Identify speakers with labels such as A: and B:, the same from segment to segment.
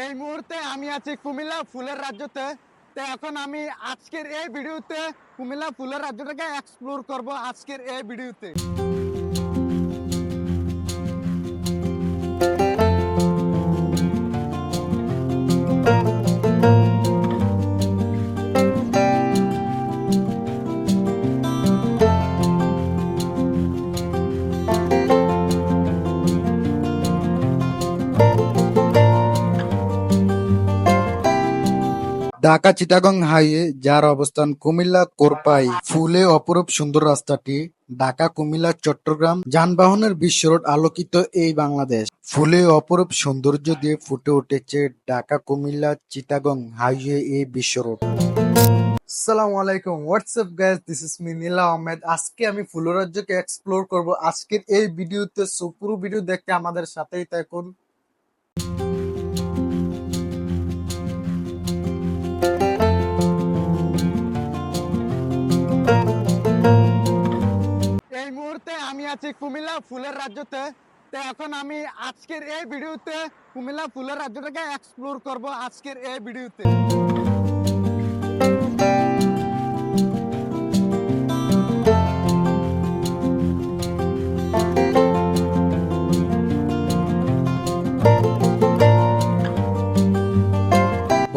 A: এই মুহূর্তে আমি আছি কুমিল্লা ফুলের রাজ্যতে। তো এখন আমি আজকের এই ভিডিওতে কুমিল্লা ফুলের রাজ্যটাকে এক্সপ্লোর করব আজকের এই ভিডিওতে।
B: ঢাকা চিটাগং হাইওয়ে, যার অবস্থান কুমিল্লা কোরপাই। ফুলে অপরূপ সুন্দর রাস্তাটি ঢাকা কুমিল্লা চট্টগ্রাম যানবাহনের বিশ্ব রোড আলোকিত এই বাংলাদেশ। ফুলে অপরূপ সৌন্দর্য দিয়ে ফুটে উঠেছে ঢাকা কুমিল্লা চিটাগং হাইওয়ে এই বিশ্ব রোড। আসসালামু আলাইকুম, what's up guys, this is me Nila Ahmed. আজকে আমি ফুলের রাজ্যকে এক্সপ্লোর করব আজকের এই ভিডিওতে। সো পুরো ভিডিও দেখতে আমাদের সাথেই থাকুন।
A: এই মুহূর্তে আমি আছি কুমিল্লা ফুলের রাজ্যতে। তো এখন আমি আজকের এই ভিডিওতে কুমিল্লা ফুলের রাজ্যটাকে এক্সপ্লোর করব আজকের এই ভিডিওতে।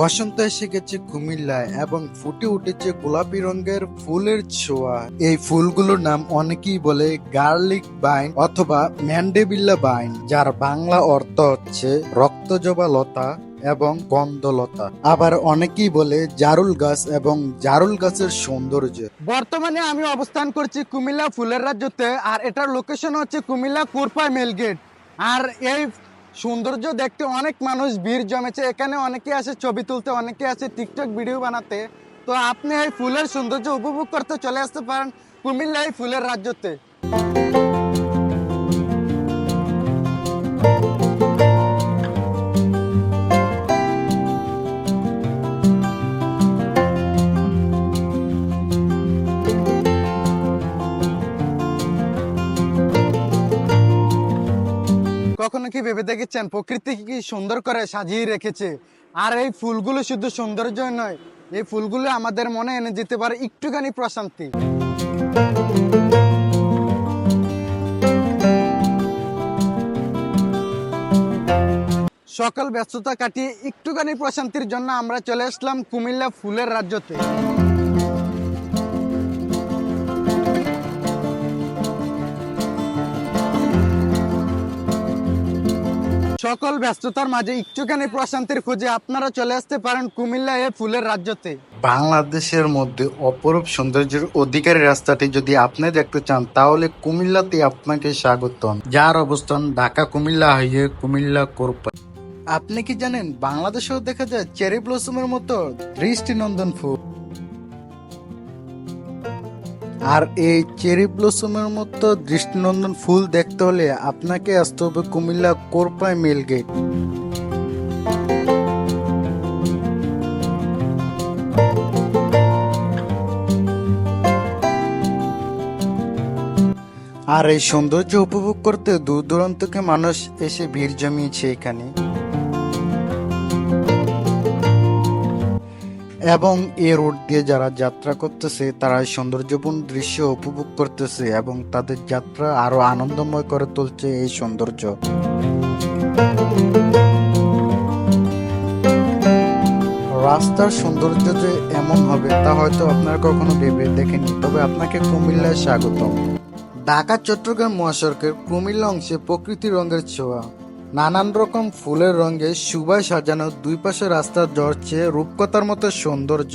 B: বসন্ত এসে গেছে কুমিল্লায় এবং ফুটে উঠেছে গোলাপি রঙের ফুলের ছোঁয়া। এই ফুলগুলোর নাম অনেকেই বলে গার্লিক বাইন অথবা ম্যান্ডেবিল্লা বাইন, যার বাংলা অর্থ হচ্ছে রক্তজবা লতা এবং গন্ধলতা। আবার অনেকেই বলে জারুল গাছ এবং জারুল গাছের সৌন্দর্য।
A: বর্তমানে আমি অবস্থান করছি কুমিল্লা ফুলের রাজ্যতে, আর এটার লোকেশন হচ্ছে কুমিল্লা কোরপাই মেল গেট। আর এই সৌন্দর্য দেখতে অনেক মানুষ ভিড় জমেছে এখানে। অনেকে আসে ছবি তুলতে, অনেকে আসে টিকটক ভিডিও বানাতে। তো আপনি এই ফুলের সৌন্দর্য উপভোগ করতে চলে আসতে পারেন কুমিল্লা এই ফুলের রাজ্যতে। কখনো কি ভেবে দেখেছেন প্রকৃতি কি সুন্দর করে সাজিয়ে রেখেছে? আর এই ফুলগুলো শুধু সৌন্দর্য নয়, এই ফুলগুলো আমাদের মনে এনে দিতে পারে একটুখানি প্রশান্তি। সকল ব্যস্ততা কাটিয়ে একটুখানি প্রশান্তির জন্য আমরা চলে আসলাম কুমিল্লা ফুলের রাজ্যতে। সকল ব্যস্ততার মাঝে একটুখানি প্রশান্তির খোঁজে আপনারা চলে আসতে পারেন কুমিল্লা এই ফুলের রাজ্যতে।
B: বাংলাদেশের মধ্যে অপরূপ সৌন্দর্যের অধিকারী রাস্তাটি যদি আপনি দেখতে চান তাহলে কুমিল্লাতে আপনাকে স্বাগতম, যার অবস্থান ঢাকা কুমিল্লা হাইওয়ে, কুমিল্লা কোরপাই। আপনি কি জানেন বাংলাদেশেও দেখা যায় চেরি ব্লসমের মতো দৃষ্টিনন্দন ফুল? আর এই চেরি ব্লসমের মতো দৃষ্টিনন্দন ফুল দেখতে হলে আপনাকে আসতে হবে কুমিল্লা কোরপাই মেল গেট। আর এই সৌন্দর্য উপভোগ করতে দূর দূরান্ত থেকে মানুষ এসে ভিড় জমিয়েছে এখানে। এবং এই রোড দিয়ে যারা যাত্রা করতেছে তারা সৌন্দর্যপূর্ণ দৃশ্য উপভোগ করতেছে এবং তাদের যাত্রা আরো আনন্দময় করে তুলছে এই সৌন্দর্য। রাস্তার সৌন্দর্য যে এমন হবে তা হয়তো আপনারা কখনো ভেবে দেখেনি, তবে আপনাকে কুমিল্লায় স্বাগতম। ঢাকা চট্টগ্রাম মহাসড়কের কুমিল্লা অংশে প্রকৃতি রঙের ছোঁয়া, নানান রকম ফুলের রঙে সুবায় সাজানো দুই পাশে রাস্তা জড়ছে রূপকথার মতো সৌন্দর্য।